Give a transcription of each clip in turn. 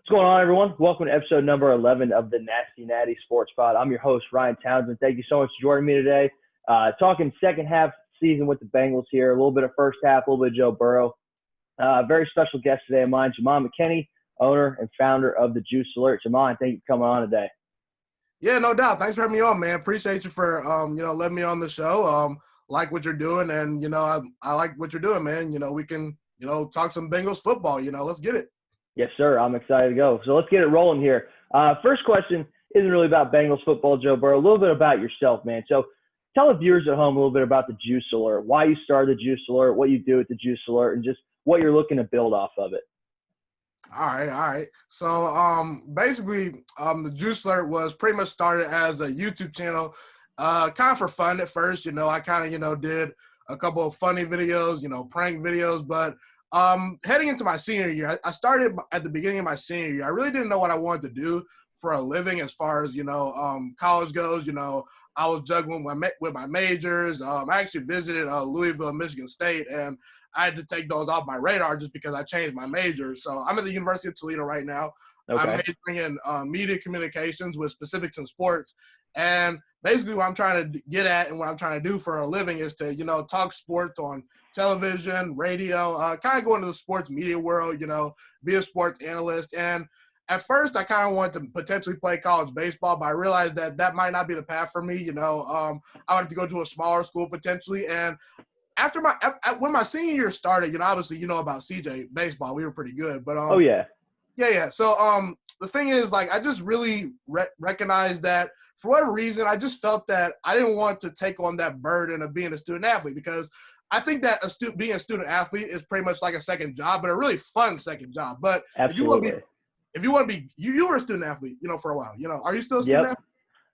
What's going on, everyone? Welcome to episode number 11 of the Nati Sports Pod. I'm your host, Ryan Townsend. Thank you so much for joining me today. Talking second half season with the Bengals here, a little bit of first half, a little bit of Joe Burrow. Very special guest today of mine, Ghiman McKinney, owner and founder of the Juice Alert. Ghiman, thank you for coming on today. Yeah, no doubt. Thanks for having me on, man. Appreciate you for, letting me on the show. Like what you're doing, and, I like what you're doing, man. We can, talk some Bengals football. Let's get it. Yes, sir. I'm excited to go. So let's get it rolling here. First question isn't really about Bengals football, Joe Burrow. A little bit about yourself, man. So tell the viewers at home a little bit about the Juice Alert, why you started the Juice Alert, what you do with the Juice Alert, and just what you're looking to build off of it. All right. So basically, the Juice Alert was pretty much started as a YouTube channel, kind of for fun at first. I kind of, did a couple of funny videos, prank videos, but heading into my senior year, I started at the beginning of my senior year. I really didn't know what I wanted to do for a living as far as, college goes. I was juggling with my majors. I actually visited Louisville, Michigan State, and I had to take those off my radar just because I changed my major. So I'm at the University of Toledo right now. Okay. I'm majoring in media communications with specifics in sports. And basically what I'm trying to get at and what I'm trying to do for a living is to, talk sports on television, radio, kind of go into the sports media world, be a sports analyst. And at first I kind of wanted to potentially play college baseball, but I realized that might not be the path for me. I wanted to go to a smaller school potentially. And after when my senior year started, obviously, about CJ baseball, we were pretty good, but Oh yeah. Yeah. So the thing is, like, I just really recognized that for whatever reason, I just felt that I didn't want to take on that burden of being a student athlete, because I think that being a student athlete is pretty much like a second job, but a really fun second job. But Absolutely. if you want to be, you were a student athlete, for a while. Are you still a student athlete?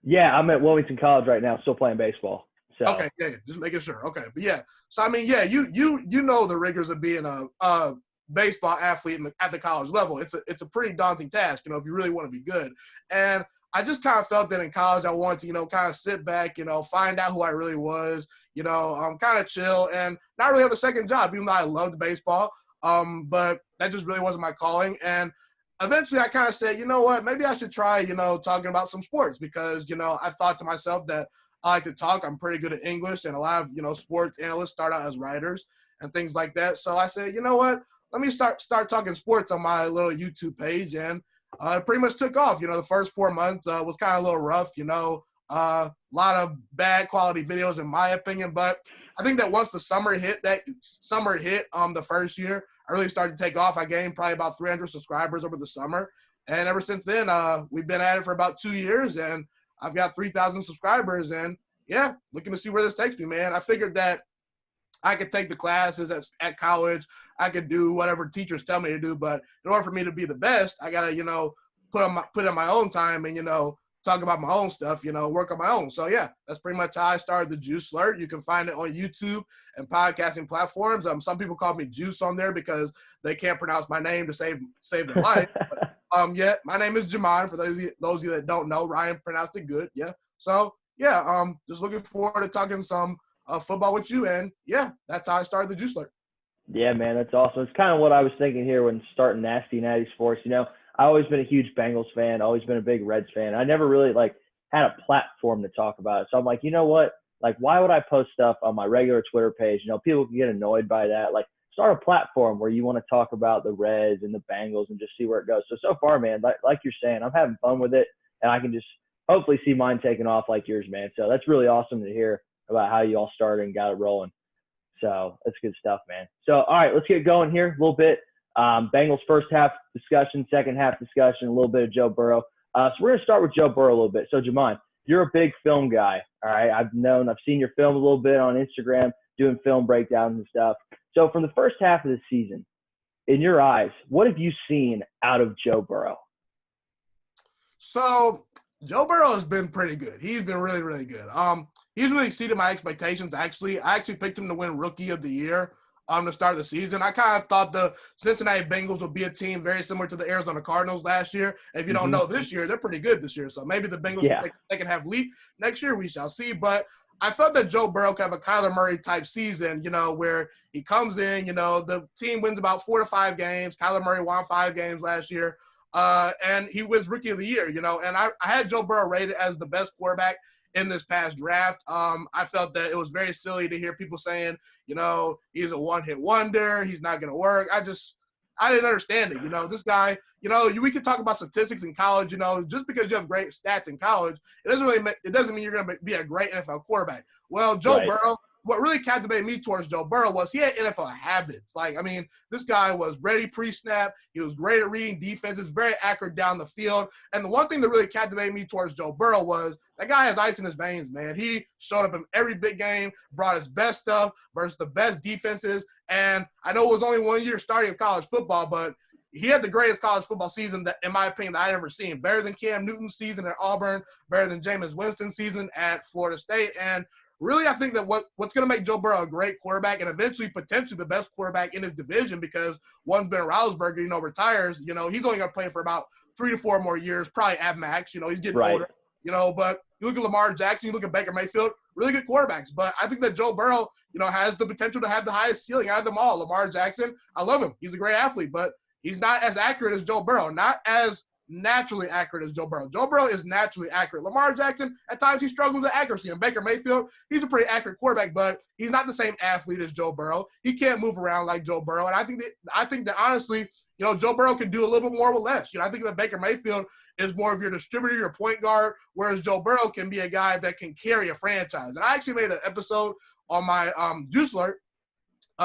Yeah, I'm at Wilmington College right now, still playing baseball. So. Okay, yeah, just making sure. Okay, but yeah, so I mean, yeah, you know the rigors of being a baseball athlete at the college level. It's a pretty daunting task, if you really want to be good. And I just kind of felt that in college I wanted to, kind of sit back, find out who I really was, kind of chill and not really have a second job, even though I loved baseball. But that just really wasn't my calling. And eventually I kind of said, you know what, maybe I should try, talking about some sports, because, I thought to myself that I like to talk. I'm pretty good at English, and a lot of, sports analysts start out as writers and things like that. So I said, you know what, let me start talking sports on my little YouTube page. And it pretty much took off. The first 4 months was kind of a little rough, a lot of bad quality videos in my opinion. But I think that once the summer hit, the first year, I really started to take off. I gained probably about 300 subscribers over the summer. And ever since then, we've been at it for about 2 years, and I've got 3,000 subscribers. And yeah, looking to see where this takes me, man. I figured that I could take the classes at college. I could do whatever teachers tell me to do. But in order for me to be the best, I got to, put in my own time and, talk about my own stuff, work on my own. So, yeah, that's pretty much how I started the Juice Alert. You can find it on YouTube and podcasting platforms. Some people call me Juice on there because they can't pronounce my name to save their life. But, yeah, my name is Ghiman. For those of you that don't know, Ryan pronounced it good. Yeah. So, yeah, just looking forward to talking some football with you. And, yeah, that's how I started the Juice Alert. Yeah, man, that's awesome. It's kind of what I was thinking here when starting Nati Sports. I've always been a huge Bengals fan, always been a big Reds fan. I never really, had a platform to talk about it. So I'm like, you know what? Why would I post stuff on my regular Twitter page? People can get annoyed by that. Start a platform where you want to talk about the Reds and the Bengals and just see where it goes. So far, man, like you're saying, I'm having fun with it, and I can just hopefully see mine taking off like yours, man. So that's really awesome to hear about how you all started and got it rolling. So that's good stuff, man. So, all right, let's get going here a little bit. Bengals first half discussion, second half discussion, a little bit of Joe Burrow. So we're going to start with Joe Burrow a little bit. So, Ghiman, you're a big film guy, all right? I've seen your film a little bit on Instagram, doing film breakdowns and stuff. So from the first half of the season, in your eyes, what have you seen out of Joe Burrow? So Joe Burrow has been pretty good. He's been really, really good. He's really exceeded my expectations, actually. I actually picked him to win Rookie of the Year to start the season. I kind of thought the Cincinnati Bengals would be a team very similar to the Arizona Cardinals last year. If you don't know, this year, they're pretty good this year. So maybe the Bengals they can have leap next year. We shall see. But I felt that Joe Burrow could have a Kyler Murray type season, where he comes in, the team wins about 4 to 5 games. Kyler Murray won 5 games last year. and he wins Rookie of the Year, you know. And I had Joe Burrow rated as the best quarterback in this past draft. I felt that it was very silly to hear people saying, you know, he's a one-hit wonder, he's not going to work. I didn't understand it. You know, this guy, you know, we could talk about statistics in college. You know, just because you have great stats in college, it doesn't mean you're going to be a great NFL quarterback. Well, Joe Burrow, what really captivated me towards Joe Burrow was he had NFL habits. Like, I mean, this guy was ready pre-snap. He was great at reading defenses, very accurate down the field. And the one thing that really captivated me towards Joe Burrow was that guy has ice in his veins, man. He showed up in every big game, brought his best stuff versus the best defenses. And I know it was only 1 year starting of college football, but he had the greatest college football season, that, in my opinion, that I'd ever seen. Better than Cam Newton's season at Auburn, better than Jameis Winston's season at Florida State. And really, I think that what's going to make Joe Burrow a great quarterback and eventually potentially the best quarterback in his division, because one's been Roethlisberger, you know, retires, you know, he's only going to play for about 3 to 4 more years, probably at max. You know, he's getting older, you know, but you look at Lamar Jackson, you look at Baker Mayfield, really good quarterbacks. But I think that Joe Burrow, you know, has the potential to have the highest ceiling out of them all. Lamar Jackson, I love him. He's a great athlete, but he's not as accurate as Joe Burrow, not as naturally accurate as Joe Burrow. Joe Burrow is naturally accurate. Lamar Jackson, at times he struggles with accuracy. And Baker Mayfield, he's a pretty accurate quarterback, but he's not the same athlete as Joe Burrow. He can't move around like Joe Burrow. And I think that honestly, you know, Joe Burrow can do a little bit more with less. You know, I think that Baker Mayfield is more of your distributor, your point guard, whereas Joe Burrow can be a guy that can carry a franchise. And I actually made an episode on my Juice Alert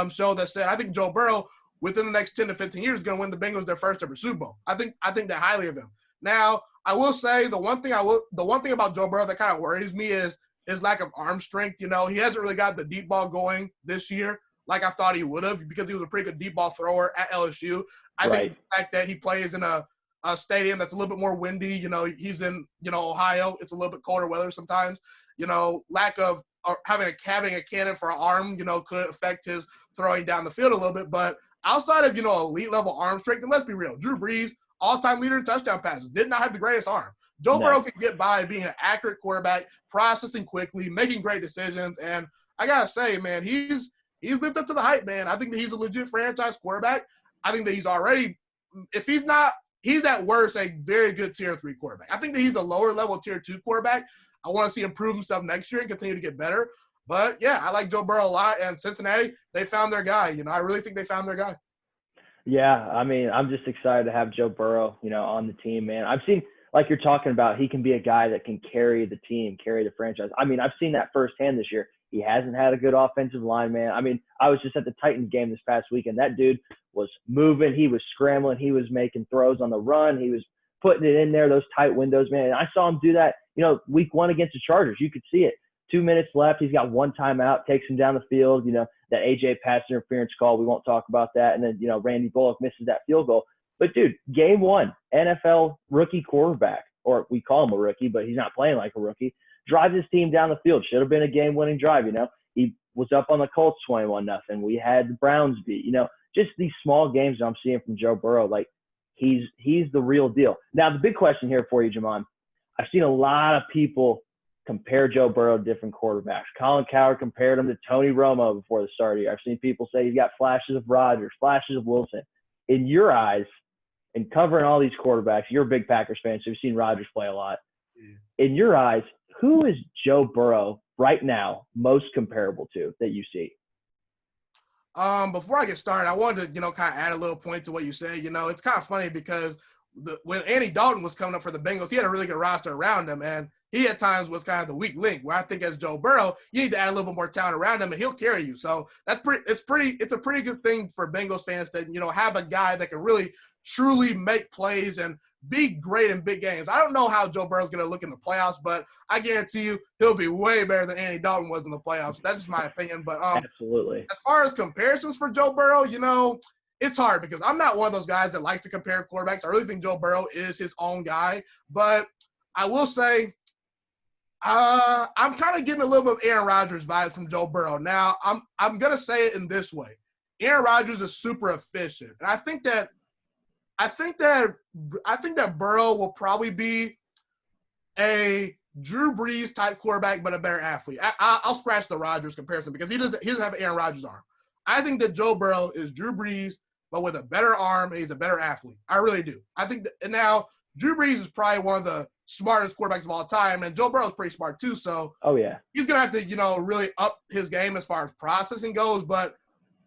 show that said I think Joe Burrow within the next 10 to 15 years is going to win the Bengals their first ever Super Bowl. I think that highly of him. Now, I will say the one thing about Joe Burrow that kind of worries me is his lack of arm strength. You know, he hasn't really got the deep ball going this year like I thought he would have, because he was a pretty good deep ball thrower at LSU. I think the fact that he plays in a stadium that's a little bit more windy, you know, he's in, you know, Ohio. It's a little bit colder weather sometimes. You know, lack of having a cannon for an arm, you know, could affect his throwing down the field a little bit. But outside of, you know, elite level arm strength, and let's be real, Drew Brees, all-time leader in touchdown passes, did not have the greatest arm. Joe Burrow can get by being an accurate quarterback, processing quickly, making great decisions. And I got to say, man, he's lived up to the hype, man. I think that he's a legit franchise quarterback. I think that he's already – if he's not – he's at worst a very good Tier 3 quarterback. I think that he's a lower-level Tier 2 quarterback. I want to see him prove himself next year and continue to get better. But, yeah, I like Joe Burrow a lot. And Cincinnati, they found their guy. You know, I really think they found their guy. Yeah, I mean, I'm just excited to have Joe Burrow, you know, on the team, man. I've seen, like you're talking about, he can be a guy that can carry the team, carry the franchise. I mean, I've seen that firsthand this year. He hasn't had a good offensive line, man. I mean, I was just at the Titans game this past weekend. That dude was moving. He was scrambling. He was making throws on the run. He was putting it in there, those tight windows, man. And I saw him do that, you know, week 1 against the Chargers. You could see it. 2 minutes left. He's got 1 timeout, takes him down the field. You know, that A.J. pass interference call, we won't talk about that. And then, you know, Randy Bullock misses that field goal. But, dude, game 1, NFL rookie quarterback, or we call him a rookie, but he's not playing like a rookie, drives his team down the field. Should have been a game-winning drive, you know. He was up on the Colts 21-0. We had the Browns beat. You know, just these small games that I'm seeing from Joe Burrow, like, he's the real deal. Now, the big question here for you, Ghiman, I've seen a lot of people compare Joe Burrow to different quarterbacks. Colin Cowherd compared him to Tony Romo before the start of the year. I've seen people say he's got flashes of Rodgers, flashes of Wilson. In your eyes, and covering all these quarterbacks, you're a big Packers fan, so you've seen Rodgers play a lot. In your eyes, who is Joe Burrow right now most comparable to that you see? Before I get started, I wanted to, you know, kind of add a little point to what you said. You know, it's kind of funny because when Andy Dalton was coming up for the Bengals, he had a really good roster around him, and he at times was kind of the weak link, where I think as Joe Burrow, you need to add a little bit more talent around him and he'll carry you. So it's a pretty good thing for Bengals fans to, you know, have a guy that can really truly make plays and be great in big games. I don't know how Joe Burrow's going to look in the playoffs, but I guarantee you he'll be way better than Andy Dalton was in the playoffs. That's just my opinion. But Absolutely. As far as comparisons for Joe Burrow, you know, it's hard because I'm not one of those guys that likes to compare quarterbacks. I really think Joe Burrow is his own guy. But I will say, I'm kind of getting a little bit of Aaron Rodgers vibes from Joe Burrow. Now, I'm gonna say it in this way: Aaron Rodgers is super efficient, and I think that Burrow will probably be a Drew Brees type quarterback, but a better athlete. I'll scratch the Rodgers comparison because he doesn't have Aaron Rodgers' arm. I think that Joe Burrow is Drew Brees but with a better arm, and he's a better athlete. I really do. I think that, and now Drew Brees is probably one of the smartest quarterbacks of all time, and Joe Burrow is pretty smart too. So he's going to have to, really up his game as far as processing goes. But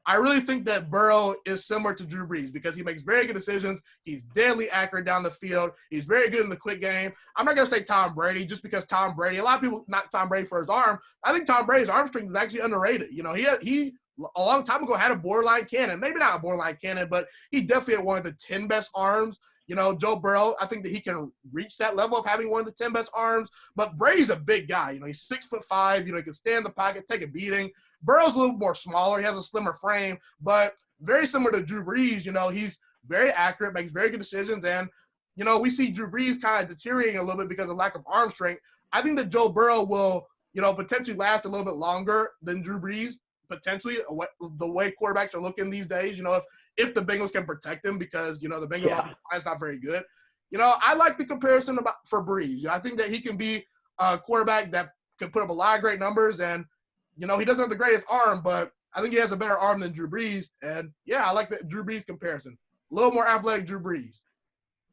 I really think that Burrow is similar to Drew Brees because he makes very good decisions. He's deadly accurate down the field. He's very good in the quick game. I'm not going to say Tom Brady just because Tom Brady, a lot of people knock Tom Brady for his arm. I think Tom Brady's arm strength is actually underrated. He a long time ago had a borderline cannon. Maybe not a borderline cannon, but he definitely had one of the 10 best arms. Joe Burrow, I think that he can reach that level of having one of the 10 best arms. But Brady's a big guy. He's 6'5". He can stand in the pocket, take a beating. Burrow's a little more smaller. He has a slimmer frame, but very similar to Drew Brees. He's very accurate, makes very good decisions. And, we see Drew Brees kind of deteriorating a little bit because of lack of arm strength. I think that Joe Burrow will, potentially last a little bit longer than Drew Brees. Potentially, the way quarterbacks are looking these days, if the Bengals can protect him because, the Bengals line is not very good. I like the comparison for Brees. I think that he can be a quarterback that can put up a lot of great numbers and, he doesn't have the greatest arm, but I think he has a better arm than Drew Brees. And, I like the Drew Brees comparison. A little more athletic Drew Brees.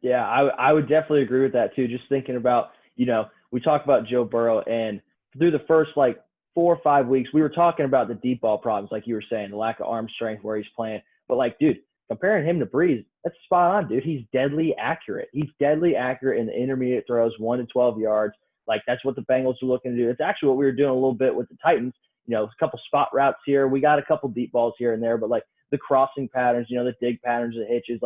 Yeah, I would definitely agree with that too. Just thinking about, we talk about Joe Burrow and through the first 4 or 5 weeks, we were talking about the deep ball problems, like you were saying, the lack of arm strength where he's playing. But dude, comparing him to Brees, that's spot on, dude. He's deadly accurate. He's deadly accurate in the intermediate throws, 1 to 12 yards. That's what the Bengals are looking to do. It's actually what we were doing a little bit with the Titans. A couple spot routes here. We got a couple deep balls here and there, but the crossing patterns, the dig patterns, the hitches,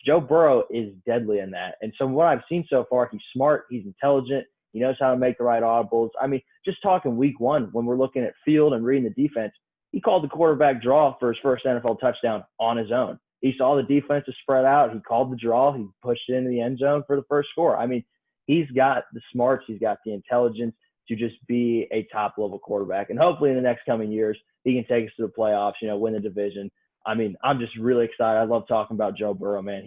Joe Burrow is deadly in that. And so what I've seen so far, he's smart, he's intelligent, he knows how to make the right audibles. I mean, just talking week 1, when we're looking at field and reading the defense, he called the quarterback draw for his first NFL touchdown on his own. He saw the defense is spread out. He called the draw. He pushed it into the end zone for the first score. I mean, he's got the smarts. He's got the intelligence to just be a top-level quarterback. And hopefully in the next coming years, he can take us to the playoffs, win the division. I mean, I'm just really excited. I love talking about Joe Burrow, man.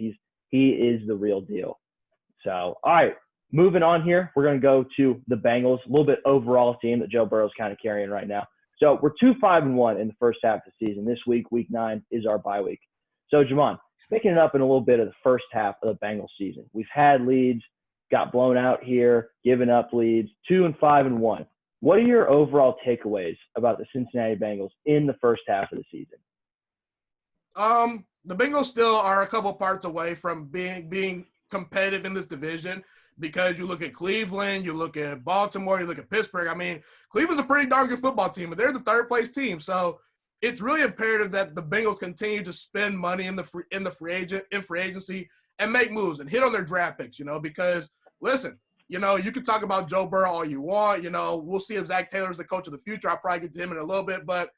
He is the real deal. So, all right. Moving on here, we're going to go to the Bengals, a little bit overall team that Joe Burrow's kind of carrying right now. So we're 2-5-1 in the first half of the season. This week, week 9, is our bye week. So, Ghiman, picking it up in a little bit of the first half of the Bengals season. We've had leads, got blown out here, given up leads, 2-5-1. What are your overall takeaways about the Cincinnati Bengals in the first half of the season? The Bengals still are a couple parts away from being competitive in this division. Because you look at Cleveland, you look at Baltimore, you look at Pittsburgh. I mean, Cleveland's a pretty darn good football team, but they're the third-place team. So it's really imperative that the Bengals continue to spend money in free agency and make moves and hit on their draft picks. Because listen, you can talk about Joe Burrow all you want. We'll see if Zach Taylor's the coach of the future. I'll probably get to him in a little bit, but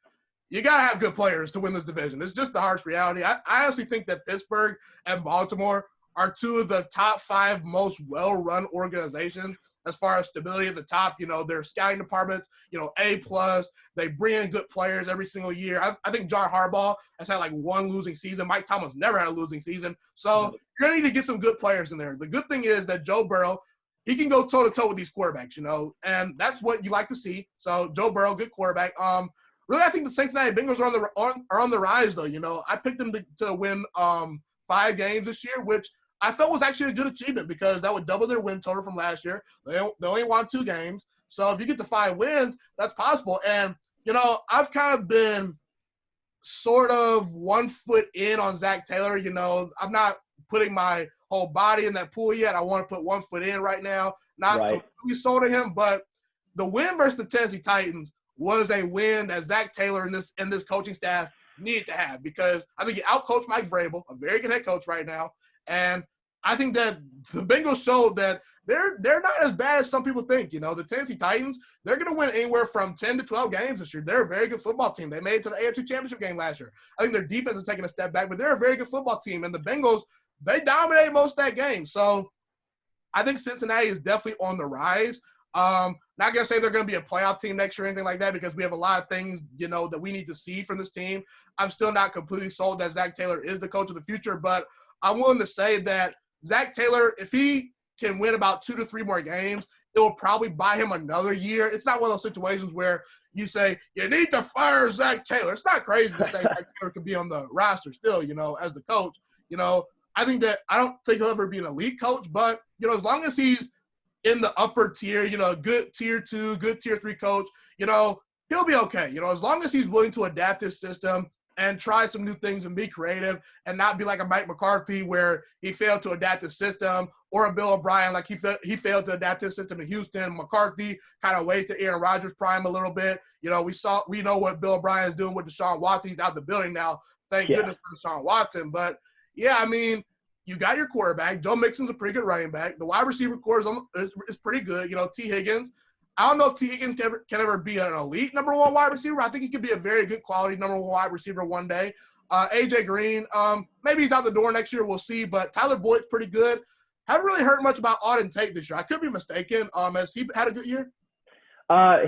you got to have good players to win this division. It's just the harsh reality. I honestly think that Pittsburgh and Baltimore are 2 of the top 5 most well-run organizations as far as stability at the top. Their scouting departments, A+. They bring in good players every single year. I think John Harbaugh has had 1 losing season. Mike Tomlin's never had a losing season. So you're going to need to get some good players in there. The good thing is that Joe Burrow, he can go toe-to-toe with these quarterbacks, and that's what you like to see. So Joe Burrow, good quarterback. Really, I think the Cincinnati Bengals are on the rise, though. I picked them to win 5 games this year, which – I felt was actually a good achievement because that would double their win total from last year. They only won 2 games. So if you get to 5 wins, that's possible. And, I've kind of been sort of 1 foot in on Zach Taylor. I'm not putting my whole body in that pool yet. I want to put 1 foot in right now. Not completely sold to him, but the win versus the Tennessee Titans was a win that Zach Taylor and this coaching staff needed to have because I think he outcoached Mike Vrabel, a very good head coach right now. And I think that the Bengals showed that they're not as bad as some people think. The Tennessee Titans, they're going to win anywhere from 10 to 12 games this year. They're a very good football team. They made it to the AFC Championship game last year. I think their defense is taking a step back, but they're a very good football team. And the Bengals, they dominated most of that game. So I think Cincinnati is definitely on the rise. Not going to say they're going to be a playoff team next year or anything like that because we have a lot of things, that we need to see from this team. I'm still not completely sold that Zach Taylor is the coach of the future, but I'm willing to say that Zach Taylor, if he can win about 2 to 3 more games, it will probably buy him another year. It's not one of those situations where you say, you need to fire Zach Taylor. It's not crazy to say Zach Taylor could be on the roster still, as the coach. I don't think he'll ever be an elite coach, but, as long as he's in the upper tier, good tier 2, good tier 3 coach, he'll be okay. As long as he's willing to adapt his system and try some new things and be creative and not be like a Mike McCarthy where he failed to adapt his system, or a Bill O'Brien like he failed to adapt his system to Houston. McCarthy kind of wasted Aaron Rodgers' prime a little bit. We know what Bill O'Brien is doing with Deshaun Watson. He's out of the building now. Thank goodness for Deshaun Watson. But, you got your quarterback. Joe Mixon's a pretty good running back. The wide receiver core is pretty good. T. Higgins. I don't know if T. Higgins can ever be an elite number 1 wide receiver. I think he could be a very good quality number 1 wide receiver one day. A.J. Green, maybe he's out the door next year. We'll see. But Tyler Boyd's pretty good. Haven't really heard much about Auden Tate this year. I could be mistaken. Has he had a good year?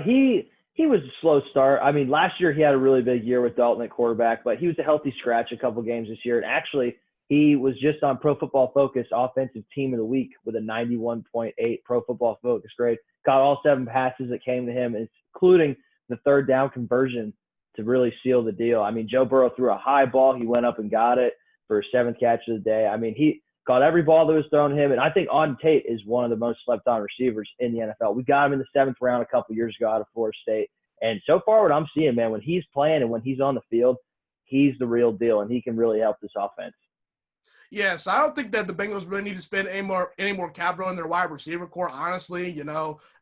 He was a slow start. I mean, last year he had a really big year with Dalton at quarterback, but he was a healthy scratch a couple games this year. And actually, he was just on Pro Football Focus Offensive Team of the Week with a 91.8 Pro Football Focus grade. Caught all 7 passes that came to him, including the 3rd down conversion to really seal the deal. I mean, Joe Burrow threw a high ball. He went up and got it for his 7th catch of the day. I mean, he caught every ball that was thrown to him. And I think Auden Tate is one of the most slept-on receivers in the NFL. We got him in the 7th round a couple years ago out of Florida State. And so far what I'm seeing, man, when he's playing and when he's on the field, he's the real deal, and he can really help this offense. Yeah, so I don't think that the Bengals really need to spend any more capital in their wide receiver core, honestly.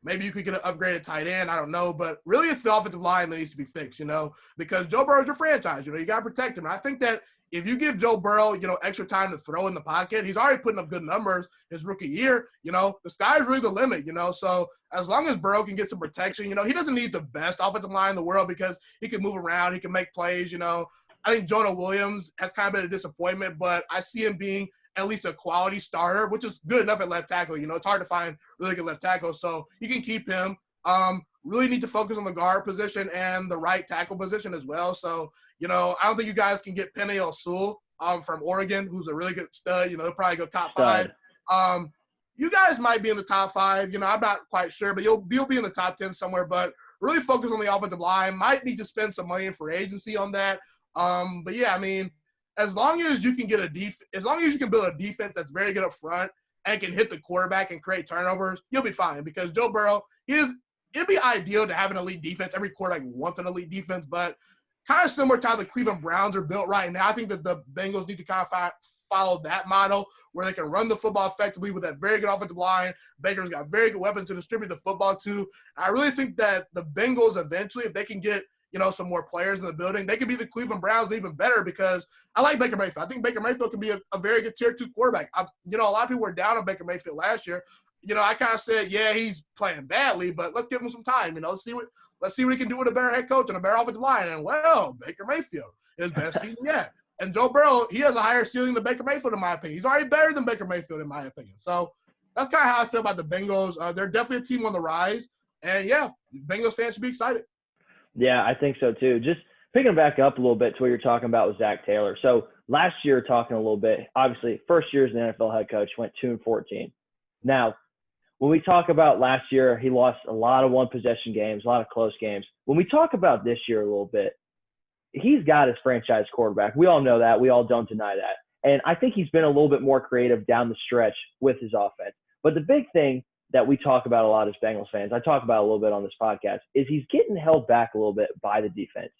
Maybe you could get an upgraded tight end. I don't know. But really it's the offensive line that needs to be fixed, because Joe Burrow's your franchise. You got to protect him. And I think that if you give Joe Burrow, extra time to throw in the pocket, he's already putting up good numbers his rookie year. The sky's really the limit, So as long as Burrow can get some protection, he doesn't need the best offensive line in the world because he can move around. He can make plays, I think Jonah Williams has kind of been a disappointment, but I see him being at least a quality starter, which is good enough at left tackle. It's hard to find really good left tackle, so you can keep him. Really need to focus on the guard position and the right tackle position as well. So, I don't think you guys can get Penei Sewell from Oregon, who's a really good stud. He'll probably go top 5. You guys might be in the top 5. I'm not quite sure, but you'll be in the top 10 somewhere. But really focus on the offensive line. Might need to spend some money in free agency on that. But yeah, I mean, as long as you can build a defense that's very good up front and can hit the quarterback and create turnovers, you'll be fine. Because Joe Burrow, it'd be ideal to have an elite defense. Every quarterback wants an elite defense, but kind of similar to how the Cleveland Browns are built right now. I think that the Bengals need to kind of follow that model where they can run the football effectively with that very good offensive line. Baker's got very good weapons to distribute the football to. I really think that the Bengals eventually, if they can get some more players in the building, they could be the Cleveland Browns, but even better, because I like Baker Mayfield. I think Baker Mayfield can be a very good tier 2 quarterback. A lot of people were down on Baker Mayfield last year. I kind of said, yeah, he's playing badly, but let's give him some time. Let's see what he can do with a better head coach and a better offensive line. And Baker Mayfield, his best season yet. And Joe Burrow, he has a higher ceiling than Baker Mayfield in my opinion. He's already better than Baker Mayfield in my opinion. So that's kind of how I feel about the Bengals. They're definitely a team on the rise. And yeah, Bengals fans should be excited. Yeah, I think so too. Just picking it back up a little bit to what you're talking about with Zach Taylor. So last year, talking a little bit, obviously, first year as an NFL head coach, went 2-14. Now, when we talk about last year, he lost a lot of one-possession games, a lot of close games. When we talk about this year a little bit, he's got his franchise quarterback. We all know that. We all don't deny that. And I think he's been a little bit more creative down the stretch with his offense. But the big thing that we talk about a lot as Bengals fans, I talk about a little bit on this podcast, is he's getting held back a little bit by the defense.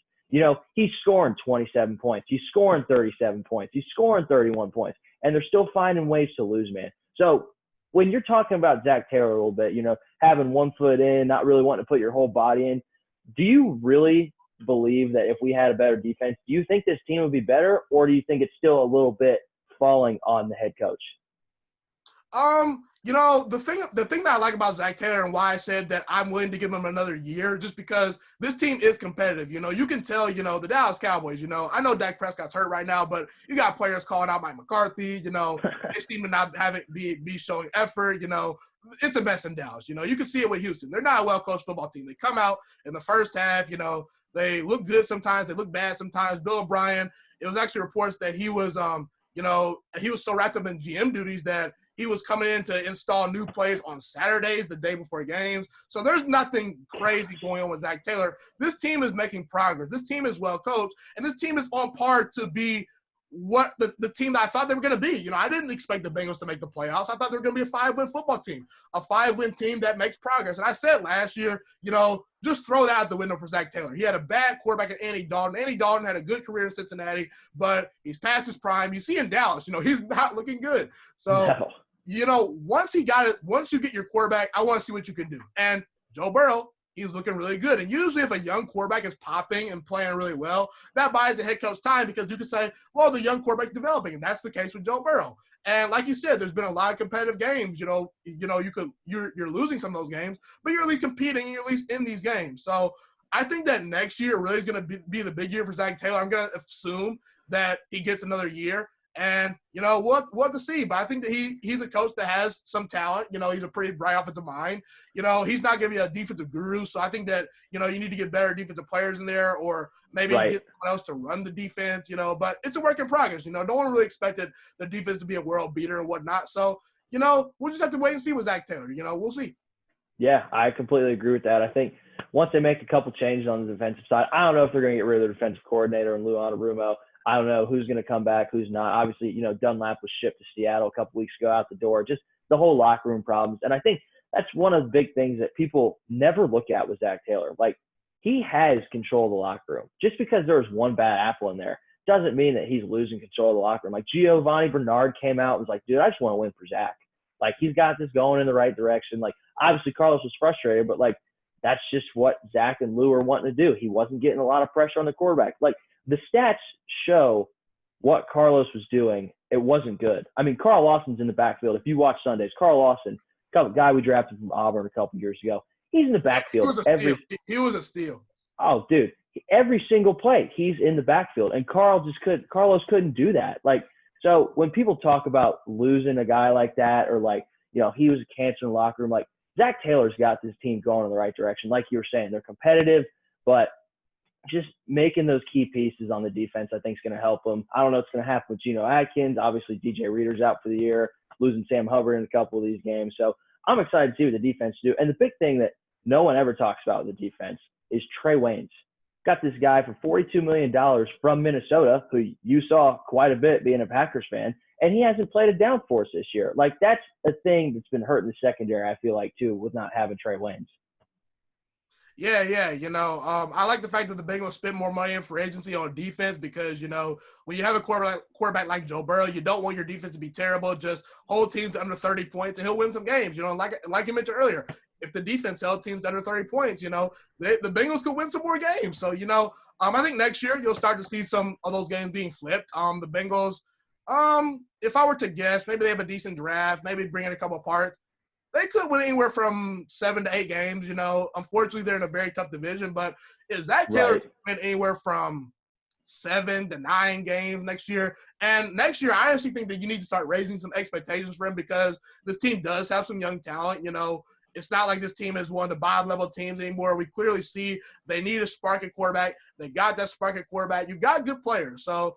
He's scoring 27 points. He's scoring 37 points. He's scoring 31 points. And they're still finding ways to lose, man. So when you're talking about Zach Taylor a little bit, having 1 foot in, not really wanting to put your whole body in, do you really believe that if we had a better defense, do you think this team would be better, or do you think it's still a little bit falling on the head coach? The thing that I like about Zach Taylor and why I said that I'm willing to give him another year, just because this team is competitive. You can tell, the Dallas Cowboys, I know Dak Prescott's hurt right now, but you got players calling out Mike McCarthy, they seem to not have it be showing effort, it's a mess in Dallas. You can see it with Houston. They're not a well-coached football team. They come out in the first half, they look good sometimes, they look bad sometimes. Bill O'Brien, it was actually reports that he was, he was so wrapped up in GM duties that He was coming in to install new plays on Saturdays, the day before games. So there's nothing crazy going on with Zach Taylor. This team is making progress. This team is well coached, and this team is on par to be what the team that I thought they were going to be. I didn't expect the Bengals to make the playoffs. I thought they were going to be a 5-win football team, a 5-win team that makes progress. And I said last year, just throw it out the window for Zach Taylor. He had a bad quarterback in Andy Dalton. Andy Dalton had a good career in Cincinnati, but he's past his prime. You see in Dallas, he's not looking good. So, once you get your quarterback, I want to see what you can do. And Joe Burrow, he's looking really good. And usually if a young quarterback is popping and playing really well, that buys the head coach time because you can say, well, the young quarterback's developing. And that's the case with Joe Burrow. And like you said, there's been a lot of competitive games. You're losing some of those games, but you're at least competing and you're at least in these games. So I think that next year really is going to be the big year for Zach Taylor. I'm going to assume that he gets another year. And, we'll have to see. But I think that he's a coach that has some talent. He's a pretty bright offensive mind. He's not going to be a defensive guru. So I think that, you need to get better defensive players in there or maybe get someone else to run the defense, But it's a work in progress. No one really expected the defense to be a world beater and whatnot. So, we'll just have to wait and see with Zach Taylor. We'll see. Yeah, I completely agree with that. I think once they make a couple changes on the defensive side, I don't know if they're going to get rid of their defensive coordinator and Lou Anarumo. I don't know who's going to come back, who's not. Obviously, Dunlap was shipped to Seattle a couple weeks ago out the door. Just the whole locker room problems. And I think that's one of the big things that people never look at with Zach Taylor. Like, he has control of the locker room. Just because there was one bad apple in there doesn't mean that he's losing control of the locker room. Like, Giovanni Bernard came out and was like, dude, I just want to win for Zach. Like, he's got this going in the right direction. Like, obviously Carlos was frustrated, but, like, that's just what Zach and Lou were wanting to do. He wasn't getting a lot of pressure on the quarterback. Like, the stats show what Carlos was doing. It wasn't good. I mean, Carl Lawson's in the backfield. If you watch Sundays, Carl Lawson, guy we drafted from Auburn a couple years ago, he's in the backfield. He was a steal. Oh, dude, every single play, he's in the backfield. And Carlos couldn't do that. Like, so when people talk about losing a guy like that or like, he was a cancer in the locker room, like, Zach Taylor's got this team going in the right direction. Like you were saying, they're competitive, but just making those key pieces on the defense, I think, is going to help them. I don't know what's going to happen with Geno Atkins. Obviously, DJ Reader's out for the year, losing Sam Hubbard in a couple of these games. So I'm excited to see what the defense do. And the big thing that no one ever talks about with the defense is Trey Waynes. Got this guy for $42 million from Minnesota, who you saw quite a bit being a Packers fan, and he hasn't played a down for us this year. Like, that's a thing that's been hurting the secondary, I feel like, too, with not having Trey Waynes. Yeah. I like the fact that the Bengals spent more money in free agency on defense because, when you have a quarterback like Joe Burrow, you don't want your defense to be terrible. Just hold teams under 30 points and he'll win some games. Like you mentioned earlier, if the defense held teams under 30 points, the Bengals could win some more games. So, I think next year you'll start to see some of those games being flipped. The Bengals, if I were to guess, maybe they have a decent draft, maybe bring in a couple of parts. They could win anywhere from 7 to 8 games. Unfortunately, they're in a very tough division. But if Zach Taylor could win anywhere from 7 to 9 games next year, and next year, I honestly think that you need to start raising some expectations for him because this team does have some young talent. It's not like this team is one of the bottom-level teams anymore. We clearly see they need a spark at quarterback. They got that spark at quarterback. You've got good players. So,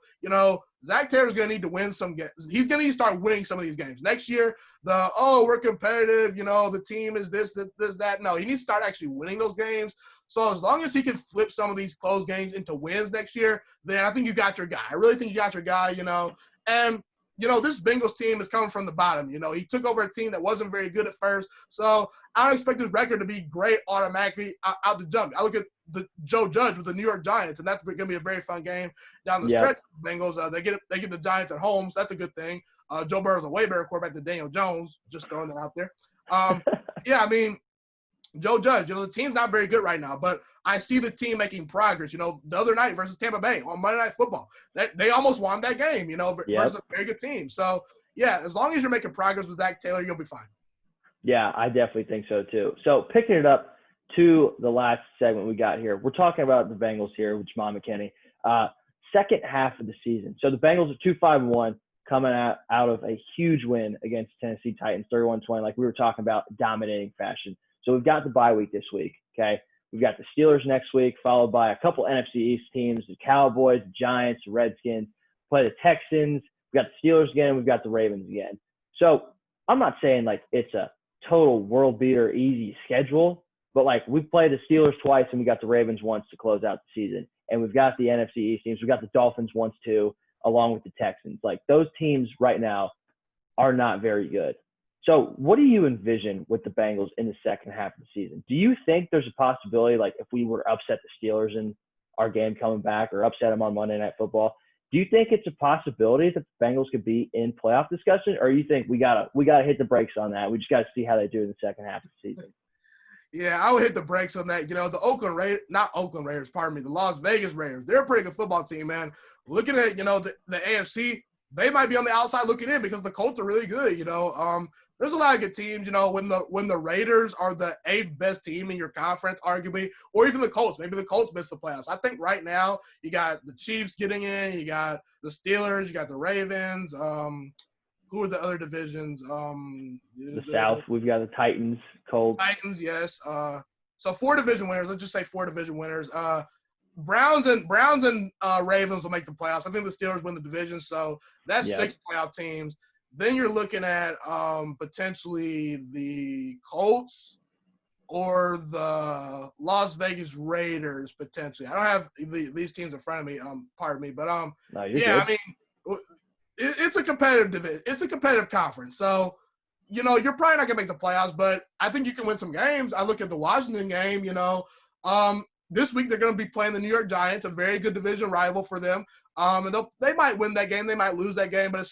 Zach Taylor's going to need to win some games. He's going to need to start winning some of these games. Next year, we're competitive, the team is this, that. No, he needs to start actually winning those games. So as long as he can flip some of these close games into wins next year, then I think you got your guy. I really think you got your guy, And this Bengals team is coming from the bottom. He took over a team that wasn't very good at first. So I don't expect his record to be great automatically out the jump. I look at the Joe Judge with the New York Giants, and that's going to be a very fun game down the stretch. Bengals, they get the Giants at home, so that's a good thing. Joe Burrow's a way better quarterback than Daniel Jones. Just throwing that out there. Joe Judge, the team's not very good right now, but I see the team making progress. The other night versus Tampa Bay on Monday Night Football, they almost won that game, versus a very good team. So, yeah, as long as you're making progress with Zach Taylor, you'll be fine. Yeah, I definitely think so too. So picking it up to the last segment we got here, we're talking about the Bengals here with Ghiman McKinney. Second half of the season. So the Bengals are 2-5-1 coming out of a huge win against Tennessee Titans, 31-20, like we were talking about, dominating fashion. So we've got the bye week this week, okay? We've got the Steelers next week, followed by a couple NFC East teams, the Cowboys, the Giants, the Redskins, play the Texans. We've got the Steelers again, we've got the Ravens again. So I'm not saying like it's a total world beater, easy schedule, but like we've played the Steelers twice and we got the Ravens once to close out the season. And we've got the NFC East teams. We've got the Dolphins once too, along with the Texans. Like those teams right now are not very good. So what do you envision with the Bengals in the second half of the season? Do you think there's a possibility, like if we were to upset the Steelers in our game coming back or upset them on Monday Night Football, do you think it's a possibility that the Bengals could be in playoff discussion, or you think we gotta hit the brakes on that? We just gotta see how they do in the second half of the season. Yeah, I would hit the brakes on that. The the Las Vegas Raiders, they're a pretty good football team, man. Looking at, the AFC, they might be on the outside looking in because the Colts are really good, There's a lot of good teams, when the Raiders are the 8th best team in your conference, arguably, or even the Colts. Maybe the Colts miss the playoffs. I think right now you got the Chiefs getting in, you got the Steelers, you got the Ravens, who are the other divisions? The South, we've got the Titans, Colts. Titans, yes. So 4 division winners. Let's just say 4 division winners. Browns and Ravens will make the playoffs. I think the Steelers win the division, so that's 6 playoff teams. Then you're looking at potentially the Colts or the Las Vegas Raiders potentially. I don't have these teams in front of me. Pardon me, but No, good. I mean, it's a competitive division. It's a competitive conference. So, you're probably not gonna make the playoffs, but I think you can win some games. I look at the Washington game. This week they're going to be playing the New York Giants, a very good division rival for them. And they might win that game. They might lose that game. But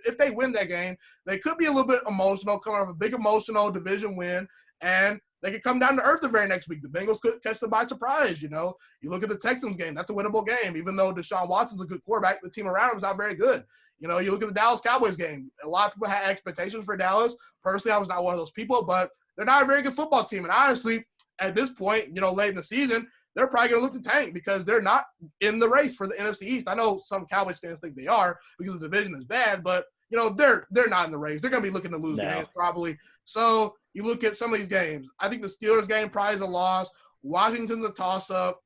if they win that game, they could be a little bit emotional, coming off a big emotional division win. And they could come down to earth the very next week. The Bengals could catch them by surprise, You look at the Texans game. That's a winnable game. Even though Deshaun Watson's a good quarterback, the team around him is not very good. You look at the Dallas Cowboys game. A lot of people had expectations for Dallas. Personally, I was not one of those people. But they're not a very good football team. And honestly, at this point, late in the season, they're probably going to look to tank because they're not in the race for the NFC East. I know some Cowboys fans think they are because the division is bad, but, they're not in the race. They're going to be looking to lose games probably. So you look at some of these games. I think the Steelers game probably is a loss. Washington's a toss-up.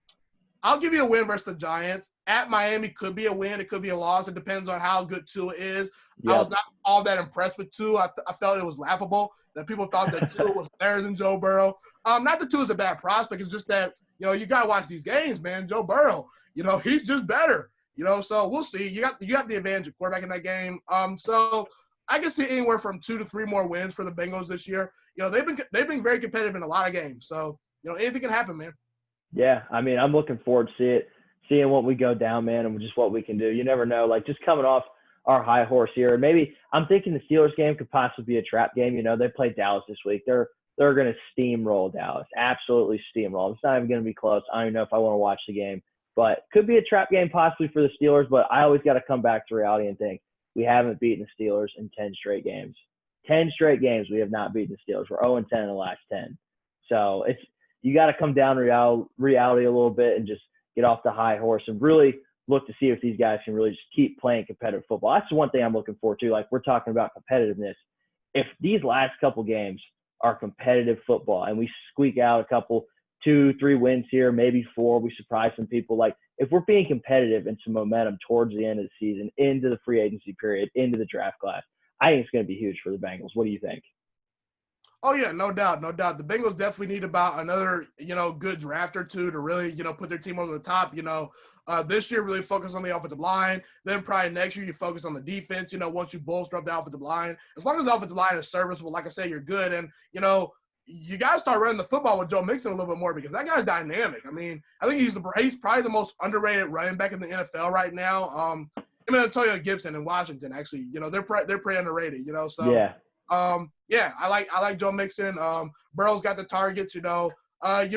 I'll give you a win versus the Giants. At Miami could be a win. It could be a loss. It depends on how good Tua is. Yep. I was not all that impressed with Tua. I felt it was laughable that people thought that Tua was better than Joe Burrow. Not that Tua's a bad prospect. It's just that, you got to watch these games, man. Joe Burrow, he's just better. So we'll see. You got the advantage of quarterback in that game. So I can see anywhere from 2 to 3 more wins for the Bengals this year. They've been very competitive in a lot of games. So, anything can happen, man. Yeah, I mean, I'm looking forward to seeing what we go down, man, and just what we can do. You never know. Like, just coming off our high horse here, and maybe I'm thinking the Steelers game could possibly be a trap game. They played Dallas this week. They're going to steamroll Dallas, absolutely steamroll. It's not even going to be close. I don't even know if I want to watch the game, but could be a trap game possibly for the Steelers. But I always got to come back to reality and think we haven't beaten the Steelers in 10 straight games. 10 straight games we have not beaten the Steelers. We're 0-10 in the last 10. So you got to come down to reality a little bit and just get off the high horse and really look to see if these guys can really just keep playing competitive football. That's the one thing I'm looking forward to. Like, we're talking about competitiveness. If these last couple games are competitive football and we squeak out a couple, 2-3 wins here, maybe 4, we surprise some people. Like, if we're being competitive and some momentum towards the end of the season, into the free agency period, into the draft class, I think it's going to be huge for the Bengals. What do you think? Oh, yeah, no doubt. The Bengals definitely need about another, good draft or 2 to really, put their team over the top. This year really focus on the offensive line. Then probably next year you focus on the defense, once you bolster up the offensive line. As long as the offensive line is serviceable, like I said, you're good. And, you got to start running the football with Joe Mixon a little bit more because that guy's dynamic. I mean, I think he's probably the most underrated running back in the NFL right now. Him and Antonio Gibson in Washington, actually, they're pretty underrated, So, yeah. I like Joe Mixon. Burrow's got the targets, you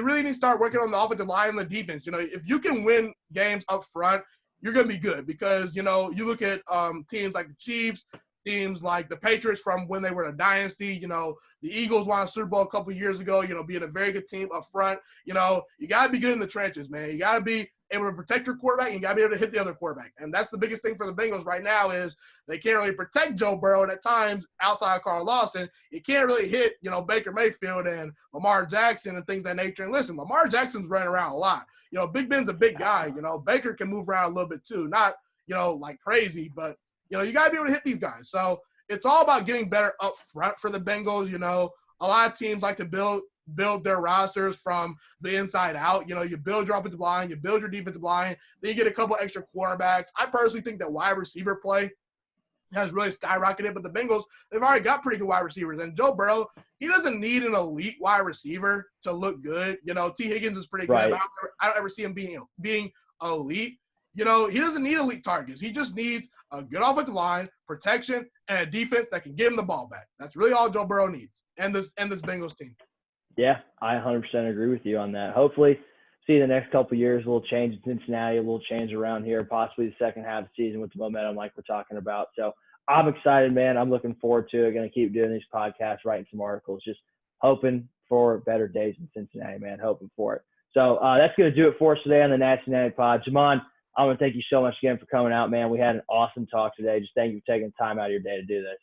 really need to start working on the offensive line and the defense. If you can win games up front, you're going to be good because, you look at teams like the Chiefs, teams like the Patriots from when they were a dynasty. The Eagles won a Super Bowl a couple of years ago, being a very good team up front. You got to be good in the trenches, man. You got to be able to protect your quarterback and you got to be able to hit the other quarterback. And that's the biggest thing for the Bengals right now is they can't really protect Joe Burrow. And at times, outside of Carl Lawson, you can't really hit, Baker Mayfield and Lamar Jackson and things of that nature. And listen, Lamar Jackson's running around a lot. Big Ben's a big guy. Baker can move around a little bit too. Not, like crazy, but, you got to be able to hit these guys. So it's all about getting better up front for the Bengals. You know, a lot of teams like to build their rosters from the inside out. You know, you build your offensive line, you build your defensive line, then you get a couple extra quarterbacks. I personally think that wide receiver play has really skyrocketed, but the Bengals, they've already got pretty good wide receivers. And Joe Burrow, he doesn't need an elite wide receiver to look good. You know, T. Higgins is pretty good, Right. but I don't ever see him being elite. You know, he doesn't need elite targets. He just needs a good offensive line, protection, and a defense that can give him the ball back. That's really all Joe Burrow needs, and this Bengals team. Yeah, I 100% agree with you on that. Hopefully, see the next couple of years, a little change in Cincinnati, a little change around here, possibly the second half of the season with the momentum like we're talking about. So I'm excited, man. I'm looking forward to it. Going to keep doing these podcasts, writing some articles, just hoping for better days in Cincinnati, man, hoping for it. So that's going to do it for us today on the Nati Pod. Ghiman, I want to thank you so much again for coming out, man. We had an awesome talk today. Just thank you for taking time out of your day to do this.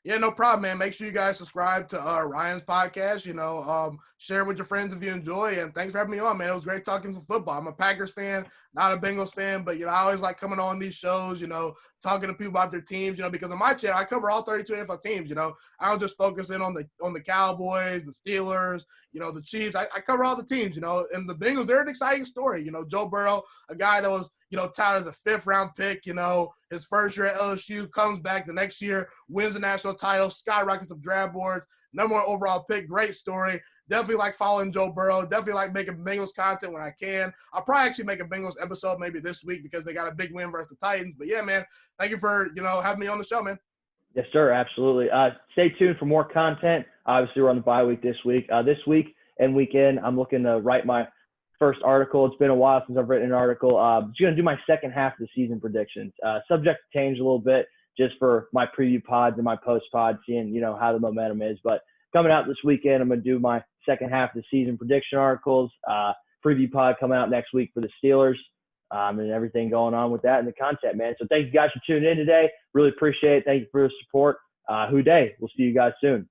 Yeah, no problem, man. Make sure you guys subscribe to Ryan's podcast. You know, share with your friends if you enjoy. And thanks for having me on, man. It was great talking some football. I'm a Packers fan, not a Bengals fan, but, you know, I always like coming on these shows, you know, talking to people about their teams, you know, because on my channel, I cover all 32 NFL teams, you know. I don't just focus in on the Cowboys, the Steelers, you know, the Chiefs. I cover all the teams, you know. And the Bengals, they're an exciting story. You know, Joe Burrow, a guy that was, you know, touted as a 5th-round pick, you know, his first year at LSU, comes back the next year, wins the national title, skyrockets up draft boards, number 1 overall pick. Great story. Definitely like following Joe Burrow. Definitely like making Bengals content when I can. I'll probably actually make a Bengals episode maybe this week because they got a big win versus the Titans. But, yeah, man, thank you for, you know, having me on the show, man. Yes, sir, absolutely. Stay tuned for more content. Obviously, we're on the bye week this week. This week and weekend, I'm looking to write my first article. It's been a while since I've written an article. I'm just going to do my second half of the season predictions. Subject to change a little bit just for my preview pods and my post pods, seeing, you know, how the momentum is. But coming out this weekend, I'm going to do my second half of the season prediction articles. Preview pod coming out next week for the Steelers, and everything going on with that and the content, man. So thank you guys for tuning in today. Really appreciate it. Thank you for the support. Who day. We'll see you guys soon.